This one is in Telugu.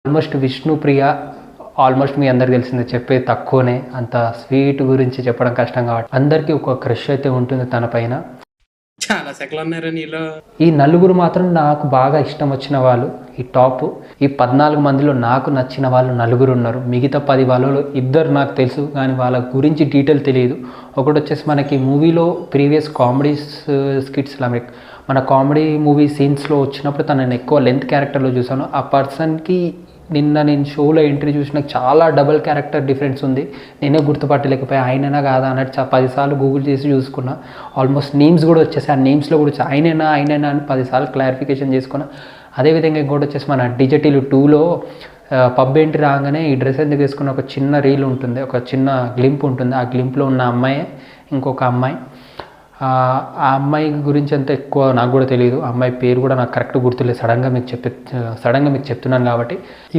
ఆల్మోస్ట్ విష్ణుప్రియ ఆల్మోస్ట్ మీ అందరికి తెలిసిందే, చెప్పేది తక్కువనే, అంత స్వీట్ గురించి చెప్పడం కష్టం కాబట్టి అందరికీ ఒక క్రష్ అయితే ఉంటుంది తన పైన. చాలా సెకలు ఉన్నారా నీలో? ఈ నలుగురు మాత్రం నాకు బాగా ఇష్టం వచ్చిన వాళ్ళు, ఈ టాప్ ఈ 14 మందిలో నాకు నచ్చిన వాళ్ళు నలుగురు ఉన్నారు. మిగతా 10 వాళ్ళలో ఇద్దరు నాకు తెలుసు కానీ వాళ్ళ గురించి డీటెయిల్ తెలియదు. ఒకటి వచ్చేసి మనకి మూవీలో ప్రీవియస్ కామెడీ స్కిట్స్లో మన కామెడీ మూవీ సీన్స్లో వచ్చినప్పుడు తనని ఎక్కువ లెంత్ క్యారెక్టర్లో చూసాను. ఆ పర్సన్కి నిన్న నేను షోలో ఎంట్రీ చూసిన చాలా డబల్ క్యారెక్టర్ డిఫరెన్స్ ఉంది. నేనే గుర్తుపట్టలేకపోయా ఆయననా కాదా అన్నట్టు 10 సార్లు గూగుల్ చేసి చూసుకున్నా. ఆల్మోస్ట్ నేమ్స్ కూడా వచ్చేసి ఆ నేమ్స్లో కూడా ఆయనైనా అని 10 సార్లు క్లారిఫికేషన్ చేసుకున్నా. అదేవిధంగా ఇంకోటి వచ్చేసి మన డిజిటల్ 2లో పబ్ ఎంట్రీ రాగానే ఈ డ్రెస్ ఎందుకు వేసుకున్న ఒక చిన్న రీల్ ఉంటుంది, ఒక చిన్న గ్లింప్ ఉంటుంది. ఆ గ్లింప్లో ఉన్న అమ్మాయి ఇంకొక అమ్మాయి. ఆ అమ్మాయి గురించి అంత ఎక్కువ నాకు కూడా తెలియదు. ఆ అమ్మాయి పేరు కూడా నాకు కరెక్ట్ గుర్తులేదు. సడన్గా మీకు చెప్తున్నాను కాబట్టి